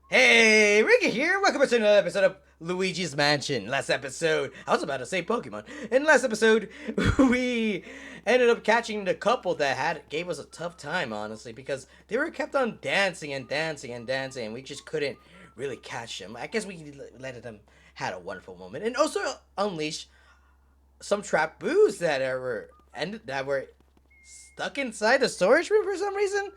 Hey, Ricky here. Welcome to another episode of Luigi's Mansion. Last episode, I was about to say Pokemon. In last episode, we ended up catching the couple that gave us a tough time, honestly, because they were kept on dancing and dancing and dancing, and we just couldn't really catch them. I guess we let them had a wonderful moment, and also unleash some trap boos that were stuck inside the storage room for some reason.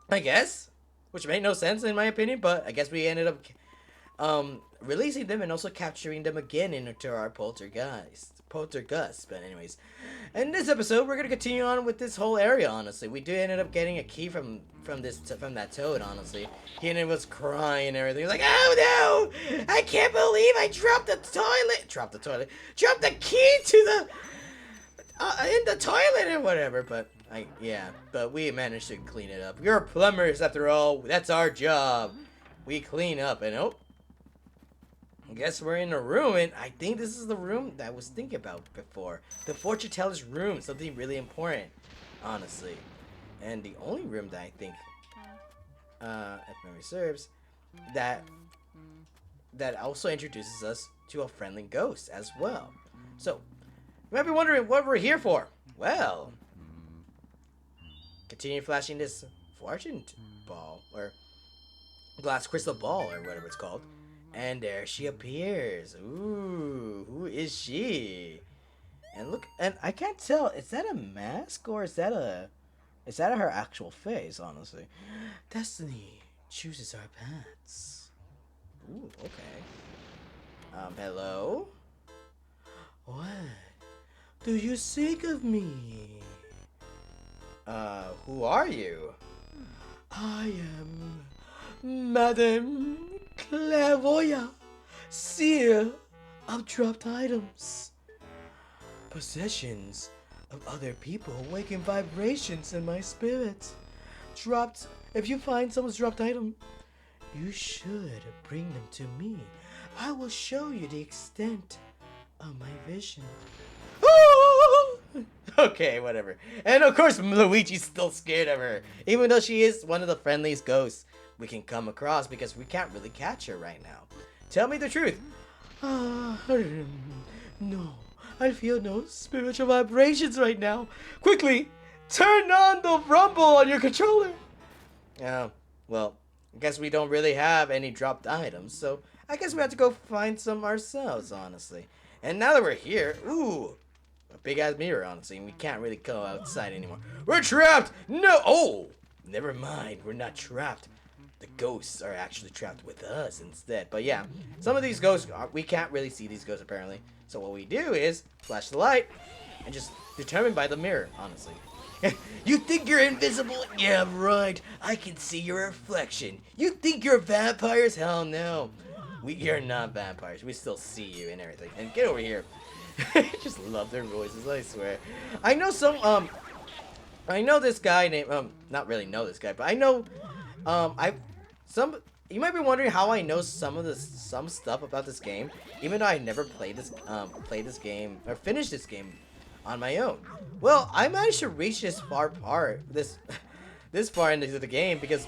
I guess, which made no sense in my opinion, but I guess we ended up releasing them and also capturing them again into our poltergust. But anyways, in this episode, we're gonna continue on with this whole area. Honestly, we did ended up getting a key from that toad. Honestly, he ended was crying and everything. He was like, "Oh no, I can't believe I dropped the key to the in the toilet or whatever." But but we managed to clean it up. We're plumbers after all. That's our job. We clean up, and I guess we're in a room, and I think this is the room that I was thinking about before. The fortune teller's room, something really important, honestly. And the only room that I think, if memory serves, that that also introduces us to a friendly ghost as well. So, you might be wondering what we're here for. Well, continue flashing this fortune ball, or glass crystal ball, or whatever it's called. And there she appears. Ooh, who is she? And look, and I can't tell. Is that a mask or is that her actual face? Honestly, Destiny chooses our paths. Ooh, okay. Hello. What do you seek of me? Who are you? I am Madame Clairvoyant, seer of dropped items. Possessions of other people awaken vibrations in my spirit. Dropped. If you find someone's dropped item, you should bring them to me. I will show you the extent of my vision. Okay, whatever. And of course, Luigi's still scared of her, even though she is one of the friendliest ghosts we can come across because we can't really catch her right now. Tell me the truth. No, I feel no spiritual vibrations right now. Quickly, turn on the rumble on your controller. Yeah, well, I guess we don't really have any dropped items, so I guess we have to go find some ourselves, honestly. And now that we're here, ooh, a big ass mirror, honestly, and we can't really go outside anymore. We're trapped! No! Oh! Never mind, we're not trapped. The ghosts are actually trapped with us instead. But yeah, some of these ghosts, we can't really see these ghosts apparently. So what we do is flash the light and just determine by the mirror, honestly. You think you're invisible? Yeah, right. I can see your reflection. You think you're vampires? Hell no. You're not vampires. We still see you and everything. And get over here. I just love their voices, I swear. I know I know this guy named, not really know this guy, but I know, you might be wondering how I know some stuff about this game, even though I never played this game, or finished this game on my own. Well, I managed to reach this far into the game, because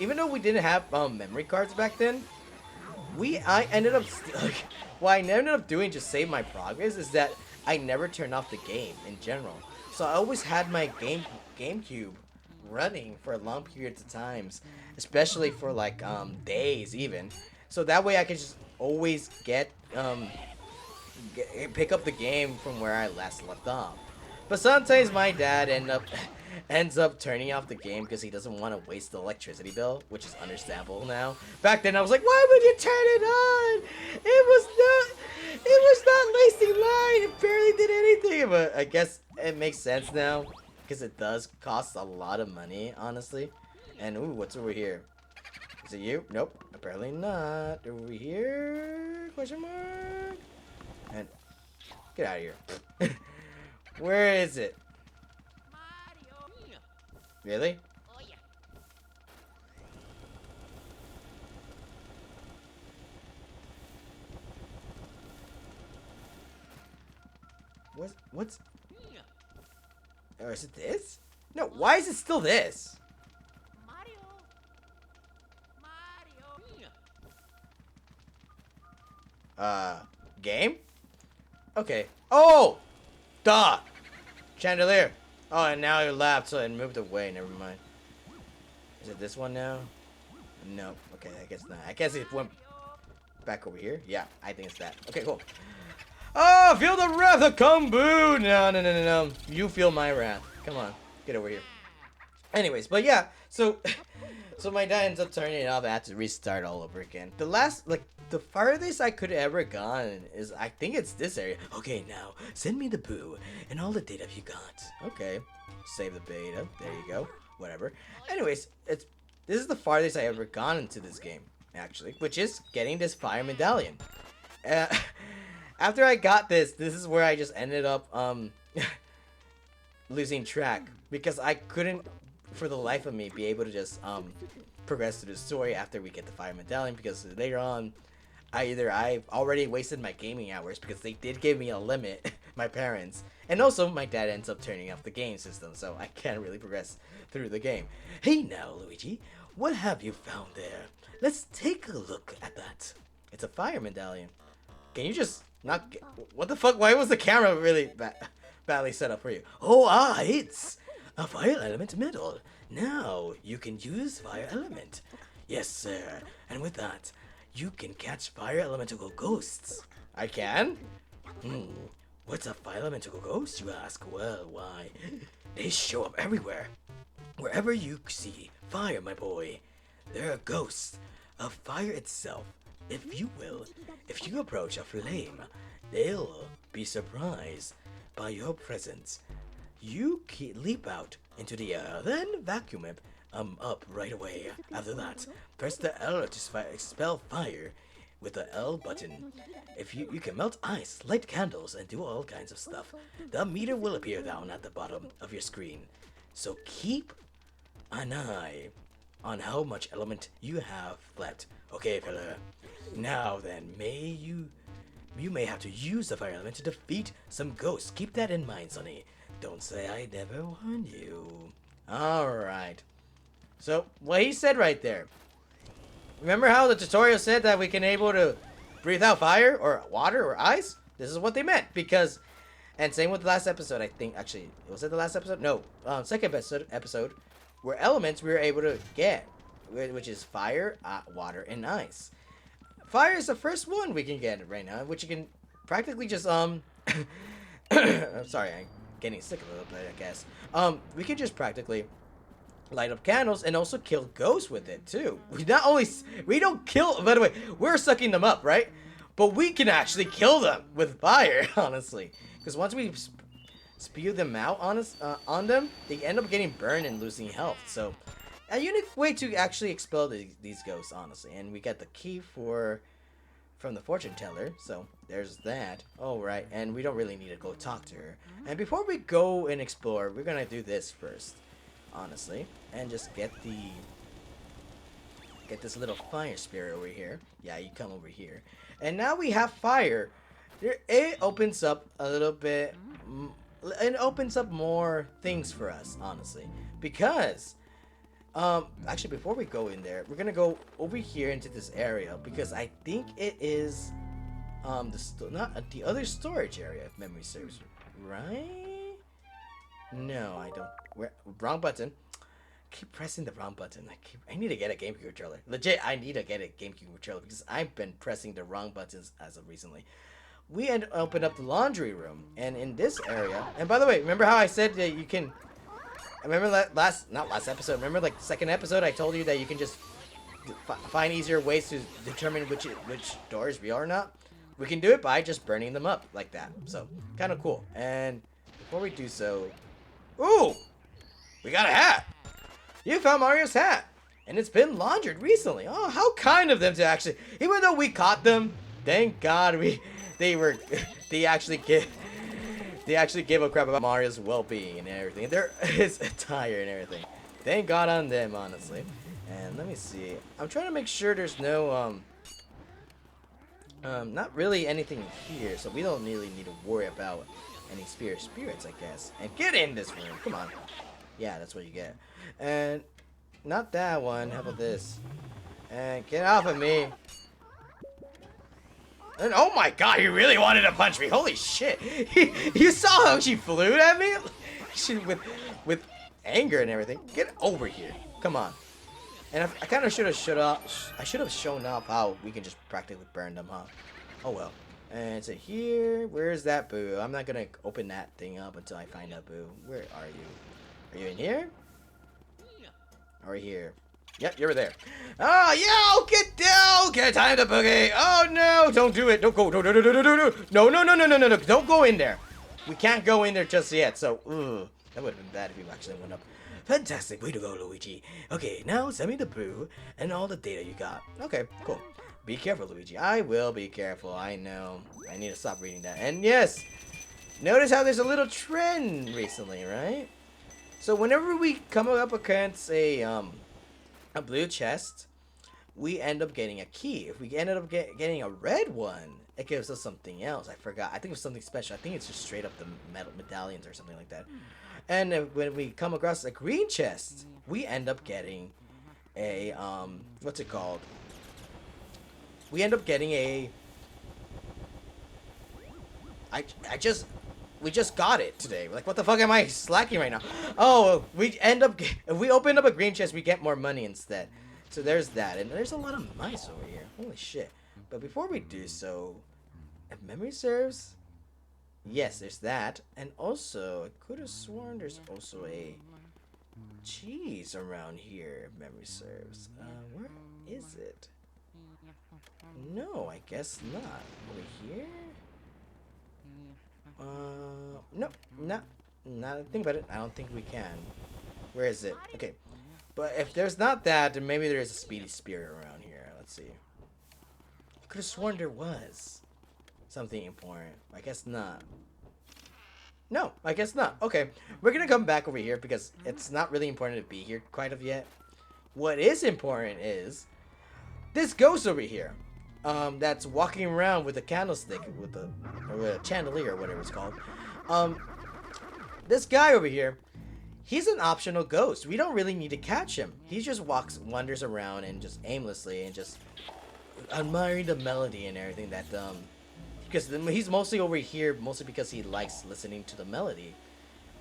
even though we didn't have, memory cards back then, I ended up, what I ended up doing to save my progress is that I never turned off the game in general. So I always had my GameCube running for long periods of times, especially for like days even. So that way I could just always pick up the game from where I last left off. But sometimes my dad ends up turning off the game because he doesn't want to waste the electricity bill, which is understandable now. Back then I was like, why would you turn it on? It was not wasting light. It barely did anything. But I guess it makes sense now because it does cost a lot of money, honestly. And ooh, what's over here? Is it you? Nope, apparently not. Over here? Question mark? And get out of here. Where is it? Really? What's or is it this? No, why is it still this? Game? Okay. Oh! Duh! Chandelier. Oh, and now it laughed, so it moved away. Never mind. Is it this one now? No. Okay, I guess not. I guess it went back over here. Yeah, I think it's that. Okay, cool. Oh, feel the wrath of Kumbu! No, no, no, no, no. You feel my wrath. Come on. Get over here. Anyways, but yeah, so so my dad ends up turning it off. I had to restart all over again. The farthest I could ever gone is, I think it's this area. Okay, now send me the boo and all the data you got. Okay, save the beta. There you go. Whatever. Anyways, this is the farthest I ever gone into this game, actually, which is getting this fire medallion. After I got this is where I just ended up losing track because I couldn't, for the life of me, be able to just progress through the story after we get the fire medallion, because later on I've already wasted my gaming hours, because they did give me a limit, my parents, and also my dad ends up turning off the game system, so I can't really progress through the game. Hey now, Luigi, what have you found there? Let's take a look at that. It's a fire medallion. Can you just not get, what the fuck? Why was the camera really badly set up for you? Oh, it's a fire element medal. Now you can use fire element. Yes, sir. And with that, you can catch fire elemental ghosts. I can? What's a fire elemental ghost, you ask? Well, why, they show up everywhere. Wherever you see fire, my boy, there are ghosts of fire itself. If you will, if you approach a flame, they'll be surprised by your presence. You leap out into the air, then vacuum it up right away. After that, press the L to expel fire with the L button. If you can melt ice, light candles, and do all kinds of stuff. The meter will appear down at the bottom of your screen. So keep an eye on how much element you have left. Okay, fella. Now then, you may have to use the fire element to defeat some ghosts. Keep that in mind, Sonny. Don't say I never warned you. Alright. So, what he said right there. Remember how the tutorial said that we can able to breathe out fire, or water, or ice? This is what they meant, because... And same with the last episode, I think. Actually, was it the last episode? No. Second episode. Where elements we were able to get. Which is fire, water, and ice. Fire is the first one we can get right now, which you can practically just, I'm sorry, I'm getting sick a little bit, I guess. We can just practically light up candles and also kill ghosts with it, too. We don't kill, by the way, we're sucking them up, right? But we can actually kill them with fire, honestly. Because once we spew them out on them, they end up getting burned and losing health, so... A unique way to actually expel these ghosts, honestly. And we got the key from the fortune teller, so there's that. Alright, and we don't really need to go talk to her. And before we go and explore, we're gonna do this first, honestly. And just get this little fire spirit over here. Yeah, you come over here. And now we have fire. It opens up a little bit... It opens up more things for us, honestly. Because... actually, before we go in there, we're gonna go over here into this area, because I think it is, the other storage area, if memory serves, right? No, I don't. Wrong button. Keep pressing the wrong button. I need to get a GameCube controller. Legit, I need to get a GameCube controller, because I've been pressing the wrong buttons as of recently. We open up the laundry room, and in this area, and by the way, remember how I said that you can... Remember not last episode, remember like the second episode I told you that you can just find easier ways to determine which door is real or not? We can do it by just burning them up like that. So, kind of cool. And before we do so... Ooh! We got a hat! You found Mario's hat! And it's been laundered recently. Oh, how kind of them to actually... Even though we caught them, thank God they actually give a crap about Mario's well-being and everything. His attire and everything. Thank God on them, honestly. And let me see. I'm trying to make sure there's no, not really anything here, so we don't really need to worry about any spirits, I guess. And get in this room. Come on. Yeah, that's what you get. And not that one. How about this? And get off of me. And oh my god, he really wanted to punch me. Holy shit. You saw how she flew at me? She, with anger and everything. Get over here. Come on. And I kind of should have shown off how we can just practically burn them, huh? Oh well. And so here, where's that boo? I'm not gonna open that thing up until I find out boo. Where are you? Are you in here? Or here? Yep, you're there. Oh, yeah, get down! Get time to boogie! Oh, no! Don't do it! Don't go! No, no, no, no, no, no! No, no, no, no, no, no, no! Don't go in there! We can't go in there just yet, so, that would have been bad if you actually went up. Fantastic! Way to go, Luigi! Okay, now send me the boo and all the data you got. Okay, cool. Be careful, Luigi. I will be careful, I know. I need to stop reading that. And yes! Notice how there's a little trend recently, right? So whenever we come up against a blue chest, we end up getting a key. If we ended up getting a red one, it gives us something else. I forgot. I think it was something special. I think it's just straight up the metal medallions or something like that. And when we come across a green chest, we end up getting a what's it called? We end up getting a we just got it today. Like, what the fuck am I slacking right now? Oh, we end up if we open up a green chest, we get more money instead. So there's that, and there's a lot of mice over here. Holy shit! But before we do so, if memory serves, yes, there's that, and also I could have sworn there's also a cheese around here. If memory serves, where is it? No, I guess not. Over here. Nope, not think about it. I don't think we can. Where is it? Okay, but if there's not that, then maybe there is a speedy spirit around here. Let's see. I could have sworn there was something important. I guess not. No, I guess not. Okay, we're gonna come back over here because it's not really important to be here quite of yet. What is important is this ghost over here. That's walking around with a candlestick with a chandelier or whatever it's called. This guy over here, he's an optional ghost. We don't really need to catch him. He just wanders around and just aimlessly and just admiring the melody and everything that because he's mostly over here mostly because he likes listening to the melody,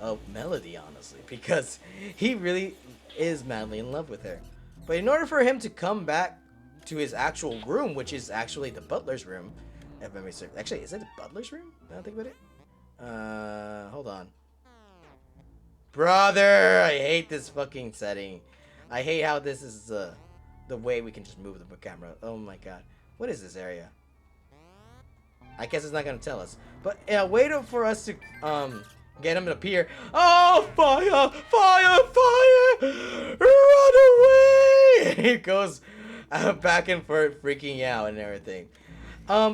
honestly, because he really is madly in love with her. But in order for him to come back to his actual room, which is actually the butler's room. Actually, is it the butler's room? I don't think about it. Hold on. Brother, I hate this fucking setting. I hate how this is the way we can just move the camera. Oh my god. What is this area? I guess it's not gonna tell us. But yeah, wait for us to get him to appear. Oh, fire! Fire! Fire! Run away! He goes back and forth, freaking out and everything.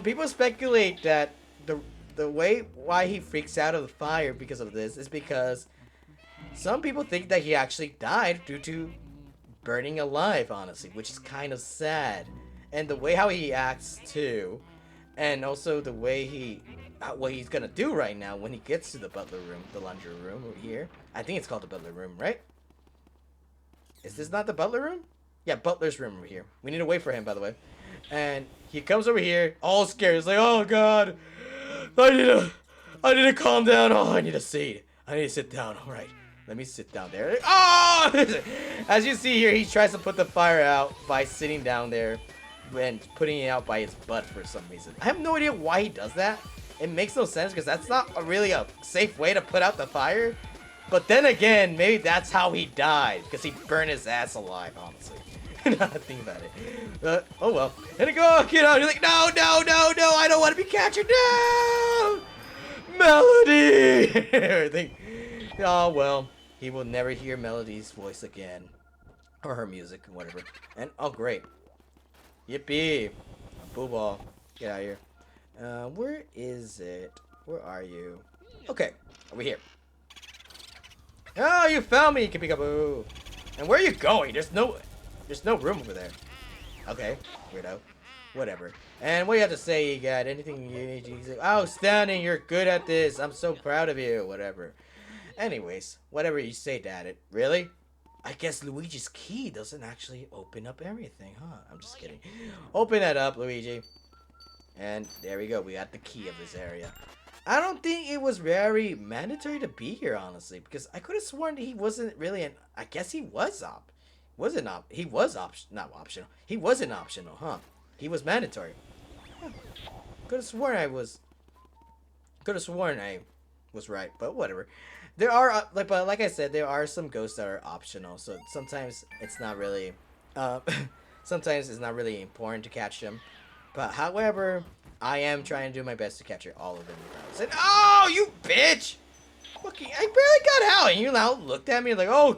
People speculate that the way why he freaks out of the fire because of this is because some people think that he actually died due to burning alive, honestly, which is kind of sad. And the way how he acts too, and also the way what he's gonna do right now when he gets to the butler room, the laundry room over here. I think it's called the butler room, right? Is this not the butler room? Yeah, butler's room over here. We need to wait for him, by the way. And he comes over here, all scared. He's like, "Oh God, I need to calm down. Oh, I need a seat. I need to sit down. All right, let me sit down there." Oh! As you see here, he tries to put the fire out by sitting down there and putting it out by his butt for some reason. I have no idea why he does that. It makes no sense because that's not really a safe way to put out the fire. But then again, maybe that's how he died because he burned his ass alive, honestly. Now think about it. Oh well. And go, get out. You're like, no, no, no, no. I don't want to be captured. No, Melody. Everything. Oh well. He will never hear Melody's voice again, or her music, whatever. And oh great. Yippee. Boo ball. Get out of here. Where is it? Where are you? Okay. Over here. Oh, you found me, Kippy-Kaboo. And where are you going? There's no room over there. Okay, weirdo. Whatever. And what do you have to say, you got? Anything you need to say? Outstanding, you're good at this. I'm so proud of you. Whatever. Anyways, whatever you say, Dad. Really? I guess Luigi's key doesn't actually open up everything, huh? I'm just kidding. Open that up, Luigi. And there we go. We got the key of this area. I don't think it was very mandatory to be here, honestly, because I could have sworn that he wasn't really an. I guess he was He was not optional. He wasn't optional, huh? He was mandatory. Huh. Could have sworn I was. Could have sworn I was right, but whatever. There are but like I said, there are some ghosts that are optional, so sometimes it's not really. Uh, sometimes it's not really important to catch them. But however, I am trying to do my best to capture all of them. And oh, you bitch! Fucking, I barely got out, and you now looked at me like, oh,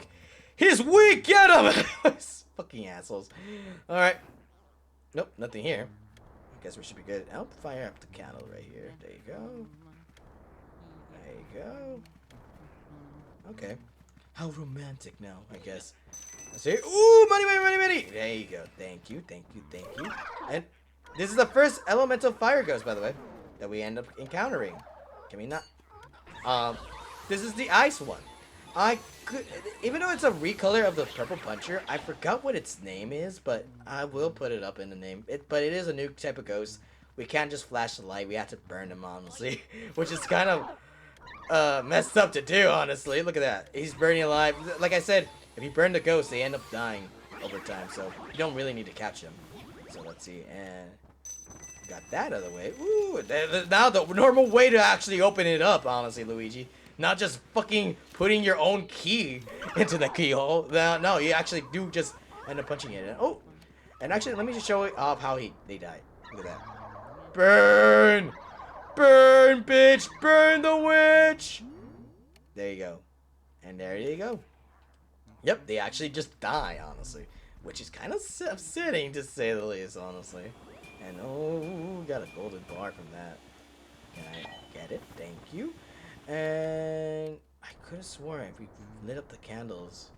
he's weak. Get him! Fucking assholes. All right. Nope, nothing here. I guess we should be good. I'll fire up the candle right here. There you go. There you go. Okay. How romantic now, I guess. Let's see. Ooh, money, money, money, money. There you go. Thank you, thank you, thank you. And this is the first elemental fire ghost, by the way, that we end up encountering. Can we not? This is the ice one. I could, even though it's a recolor of the purple puncher, I forgot what its name is, but I will put it up in the name. But it is a new type of ghost. We can't just flash the light. We have to burn them, honestly, which is kind of messed up to do, honestly. Look at that. He's burning alive. Like I said, if you burn the ghost, they end up dying over time, so you don't really need to catch them. So let's see, and got that out of the way. Ooh, now the normal way to actually open it up, honestly, Luigi. Not just fucking putting your own key into the keyhole. No, you actually do just end up punching it in. Oh, and actually, let me just show off how they died. Look at that. Burn! Burn, bitch! Burn the witch! There you go. And there you go. Yep, they actually just die, honestly. Which is kind of upsetting, to say the least, honestly. And oh, got a golden bar from that. Can I get it? Thank you. And I could have sworn if we lit up the candles,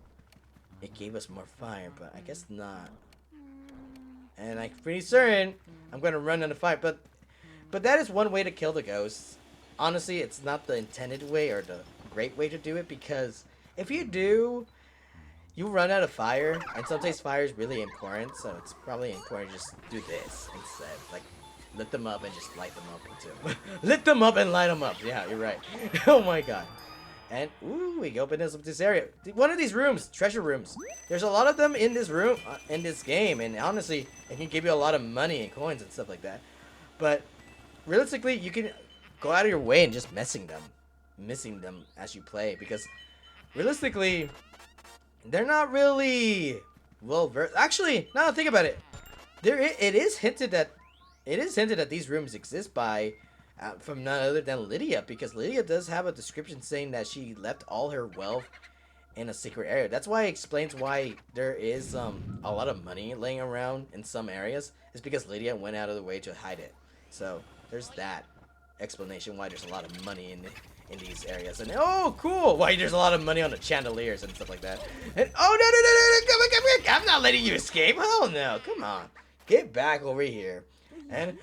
it gave us more fire, but I guess not. And I'm pretty certain I'm going to run out of fire. But that is one way to kill the ghosts. Honestly, it's not the intended way or the great way to do it, because if you do, you run out of fire, and sometimes fire is really important, so it's probably important to just do this instead. Like, lit them up and just light them up too. Lit them up and light them up. Yeah, you're right. Oh my god. And, ooh, we open this area. One of these rooms, treasure rooms. There's a lot of them in this room, in this game, and honestly, it can give you a lot of money and coins and stuff like that. But, realistically, you can go out of your way and just missing them as you play, because, realistically, they're not really well versed. Actually, now that I think about it, it is hinted that these rooms exist by from none other than Lydia, because Lydia does have a description saying that she left all her wealth in a secret area. That's why it explains why there is a lot of money laying around in some areas. It's because Lydia went out of the way to hide it. So there's that explanation why there's a lot of money in these areas. And oh, cool! Why there's a lot of money on the chandeliers and stuff like that. And oh, no, come on, I'm not letting you escape. Hell no, come on, get back over here. And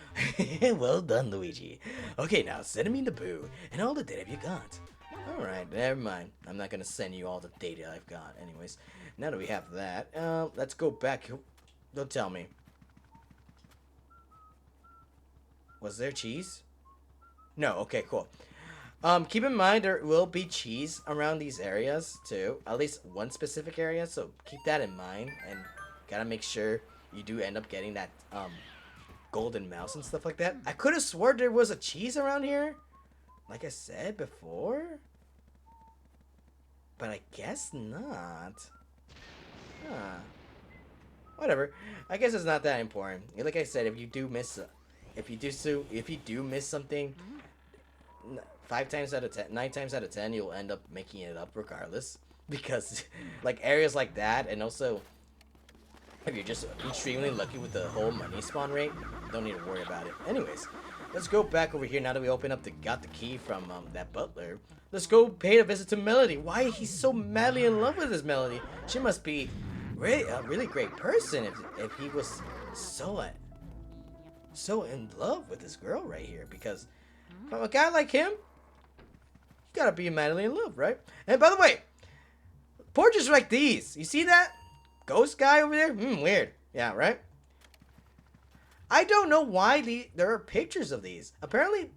well done, Luigi. Okay, now send me the boo and all the data you got. All right, never mind. I'm not gonna send you all the data I've got. Anyways, now that we have that, let's go back. Don't tell me. Was there cheese? No. Okay, cool. Keep in mind there will be cheese around these areas too. At least one specific area, so keep that in mind and gotta make sure you do end up getting that golden mouse and stuff like that. I could have sworn there was a cheese around here, like I said before, but I guess not. Huh. Whatever. I guess it's not that important. Like I said, if you do miss something, 5 times out of 10, 9 times out of 10, you'll end up making it up regardless, because like areas like that, and also if you're just extremely lucky with the whole money spawn rate, don't need to worry about it. Anyways, let's go back over here now that we got the key from that butler. Let's go pay a visit to Melody. Why he's so madly in love with this Melody? She must be a really great person if he was so in love with this girl right here. Because from a guy like him, you gotta be madly in love, right? And by the way, portraits like these, you see that? Ghost guy over there? Weird. Yeah, right? I don't know why there are pictures of these. Apparently,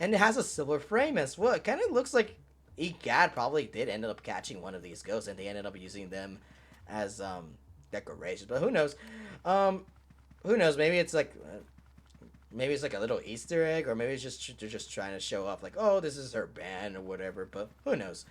and it has a silver frame as well. It kind of looks like Egad probably did end up catching one of these ghosts, and they ended up using them as decorations. But who knows? Who knows? Maybe it's like a little Easter egg, or maybe it's just they're just trying to show off, like, oh, this is her band or whatever. But who knows?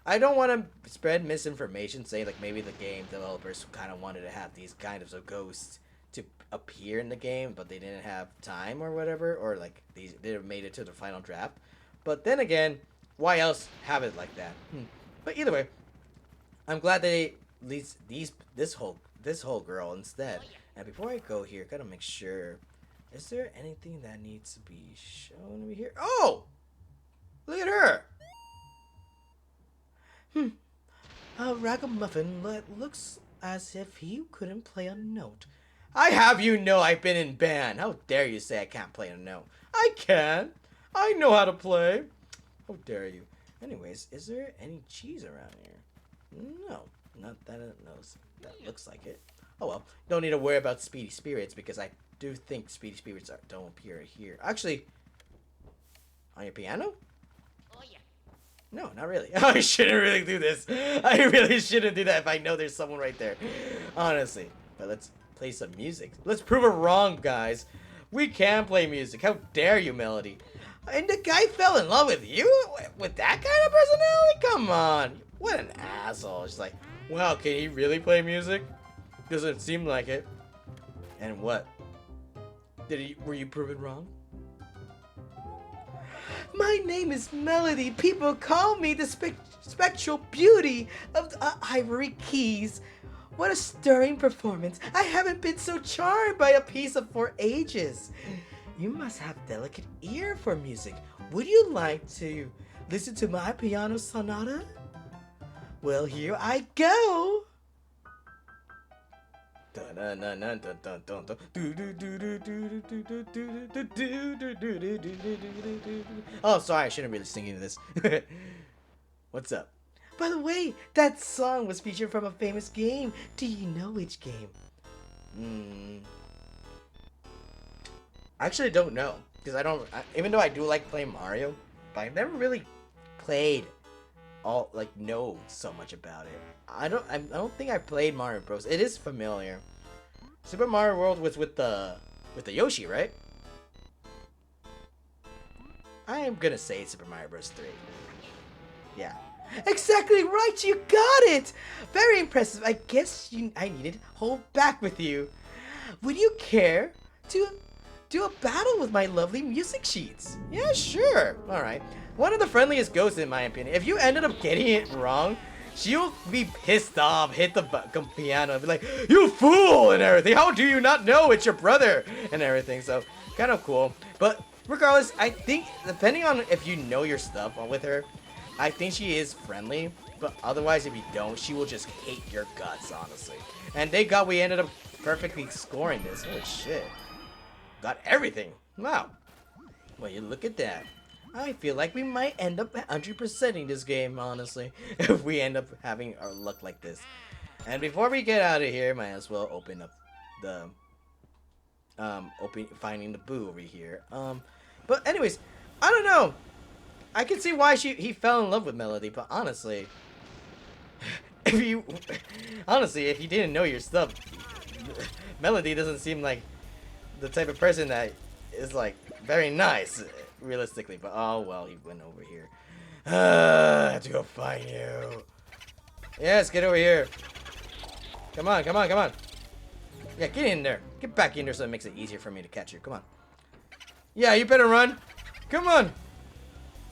I don't want to spread misinformation, saying like maybe the game developers kind of wanted to have these kind of ghosts to appear in the game, but they didn't have time or whatever, or like these they made it to the final draft. But then again, why else have it like that? But either way, I'm glad they at least this whole girl instead. And before I go here, gotta make sure. Is there anything that needs to be shown over here? Oh! Look at her! A ragamuffin that looks as if he couldn't play a note. I have you know I've been in band. How dare you say I can't play a note? I can. I know how to play. How dare you? Anyways, is there any cheese around here? No, not that it knows. That looks like it. Oh well, don't need to worry about Speedy Spirits because I do think Speedy Spirits don't appear here. Actually, on your piano? Oh yeah. No, not really. I shouldn't really do this. I really shouldn't do that if I know there's someone right there. Honestly. But let's play some music. Let's prove it wrong, guys. We can play music. How dare you, Melody? And the guy fell in love with you? With that kind of personality? Come on. What an asshole. It's like, wow, can he really play music? Doesn't seem like it. And what? Were you proven wrong? My name is Melody. People call me the spectral beauty of the Ivory Keys. What a stirring performance. I haven't been so charmed by a piece for ages. You must have delicate ear for music. Would you like to listen to my piano sonata? Well, here I go. Oh, sorry, I shouldn't really sing into this. What's up? By the way, that song was featured from a famous game. Do you know which game? I actually don't know, because even though I do like playing Mario, but I've never really played know so much about it. I don't think I played Mario Bros. It is familiar. Super Mario World was with the Yoshi, right? I am gonna say Super Mario Bros. 3. Yeah. Exactly right, you got it! Very impressive. I guess I needed to hold back with you. Would you care to do a battle with my lovely music sheets? Yeah, sure. Alright. One of the friendliest ghosts in my opinion. If you ended up getting it wrong, she'll be pissed off, hit the piano, and be like, you fool, and everything. How do you not know it's your brother? And everything. So, kind of cool. But regardless, I think, depending on if you know your stuff with her, I think she is friendly. But otherwise, if you don't, she will just hate your guts, honestly. And thank God we ended up perfectly scoring this. Holy shit. Got everything. Wow. Well, you look at that. I feel like we might end up 100%ing this game, honestly, if we end up having our luck like this. And before we get out of here, might as well open up the, finding the boo over here. But anyways, I don't know. I can see why he fell in love with Melody, but honestly, if you didn't know your stuff, Melody doesn't seem like the type of person that is like very nice. Realistically, but oh well, he went over here. I have to go find you. Yes, get over here. Come on, come on, come on. Yeah, get in there. Get back in there so it makes it easier for me to catch you. Come on. Yeah, you better run. Come on.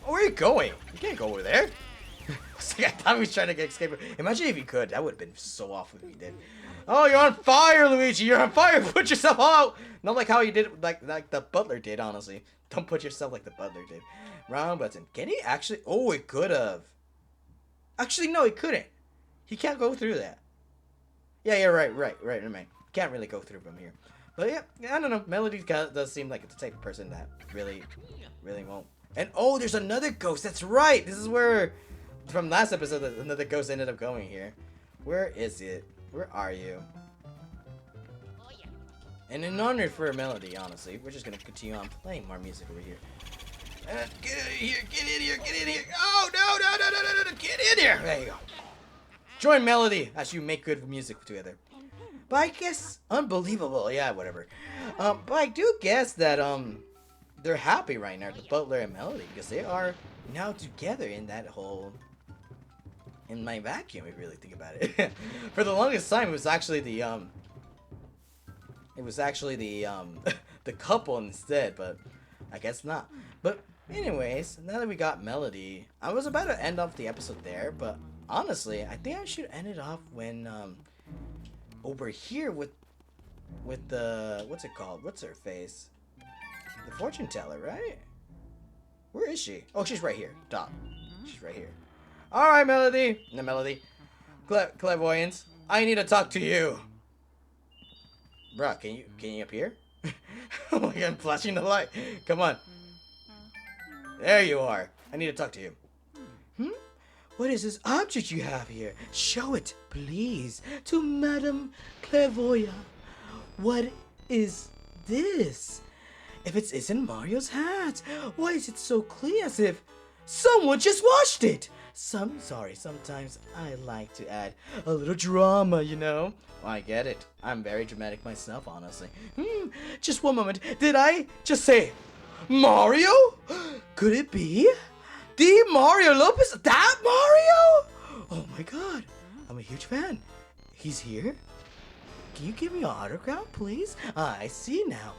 Oh, where are you going? You can't go over there. I thought he was trying to escape. Imagine if he could. That would have been so awful if he did. Oh, you're on fire, Luigi. You're on fire. Put yourself out. Not like how you did, like the butler did, honestly. Don't put yourself like the butler did. Wrong button. Can he actually? Oh, it could have. Actually, no, he couldn't. He can't go through that. Yeah, right. Man. Can't really go through from here. But yeah, I don't know. Melody does seem like the type of person that really won't. And oh, there's another ghost. That's right. This is where, from last episode, another ghost ended up going here. Where is it? Where are you? And in honor for Melody, honestly, we're just gonna continue on playing more music over here. Get in here, get in here, get in here. Oh, no, get in here. There you go. Join Melody as you make good music together. But I guess, unbelievable, yeah, whatever. But I do guess that, they're happy right now, the Butler and Melody, because they are now together in that whole, in my vacuum, if you really think about it. For the longest time, it was actually the the couple instead, but I guess not. But anyways, now that we got Melody, I was about to end off the episode there, but honestly, I think I should end it off when, over here with the, what's it called? What's her face? The fortune teller, right? Where is she? Oh, she's right here. Stop. She's right here. All right, Melody. No, Melody. Clairvoyance. I need to talk to you. Bruh, can you appear? Oh my god, I'm flashing the light. Come on. There you are. I need to talk to you. What is this object you have here? Show it, please, to Madame Clairvoyant. What is this? If it isn't Mario's hat, why is it so clean as if someone just washed it? Sorry, sometimes I like to add a little drama, you know? I get it. I'm very dramatic myself, honestly. Just one moment. Did I just say Mario? Could it be? The Mario Lopez? That Mario? Oh my god. I'm a huge fan. He's here? Can you give me an autograph, please? I see now.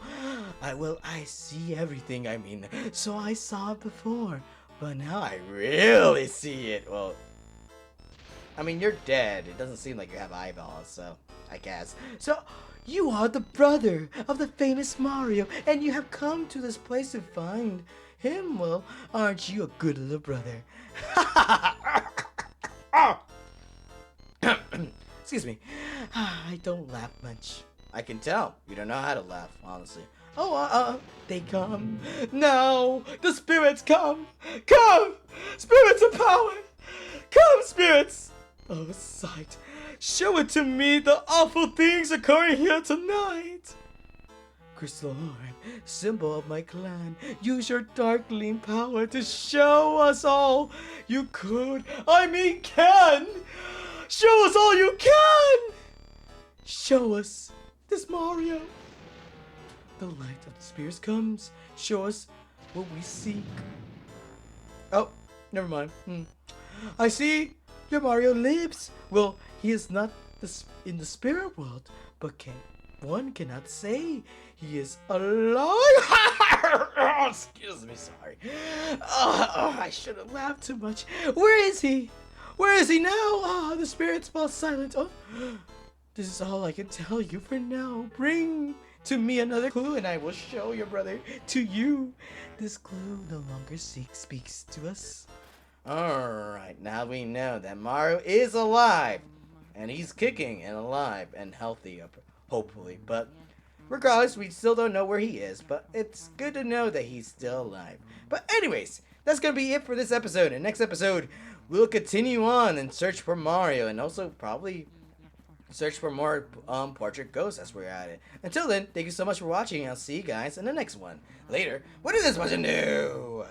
I see everything, I mean. So I saw it before, but now I really see it. Well, I mean, you're dead. It doesn't seem like you have eyeballs, so I guess. So, you are the brother of the famous Mario, and you have come to this place to find him. Well, aren't you a good little brother? Excuse me. I don't laugh much. I can tell. You don't know how to laugh, honestly. Oh, they come. No, the spirits come. Come! Spirits of power! Come, spirits! Oh, sight. Show it to me, the awful things occurring here tonight. Crystal Orb, symbol of my clan, use your darkling power to show us all you could, can! Show us all you can! Show us this Mario. The light of the spirits comes. Show us what we seek. Oh, never mind. I see your Mario lives. Well, he is not in the spirit world, but one cannot say he is alive. Excuse me, sorry. I should have laughed too much. Where is he? Where is he now? The spirits fall silent. Oh, this is all I can tell you for now. Bring to me another clue, and I will show your brother to you. This clue no longer speaks to us. Alright, now we know that Mario is alive. And he's kicking and alive and healthy, hopefully. But regardless, we still don't know where he is. But it's good to know that he's still alive. But anyways, that's going to be it for this episode. And next episode, we'll continue on and search for Mario. And also probably search for more portrait ghosts as we're at it. Until then, thank you so much for watching. I'll see you guys in the next one. Later. What is this supposed to do?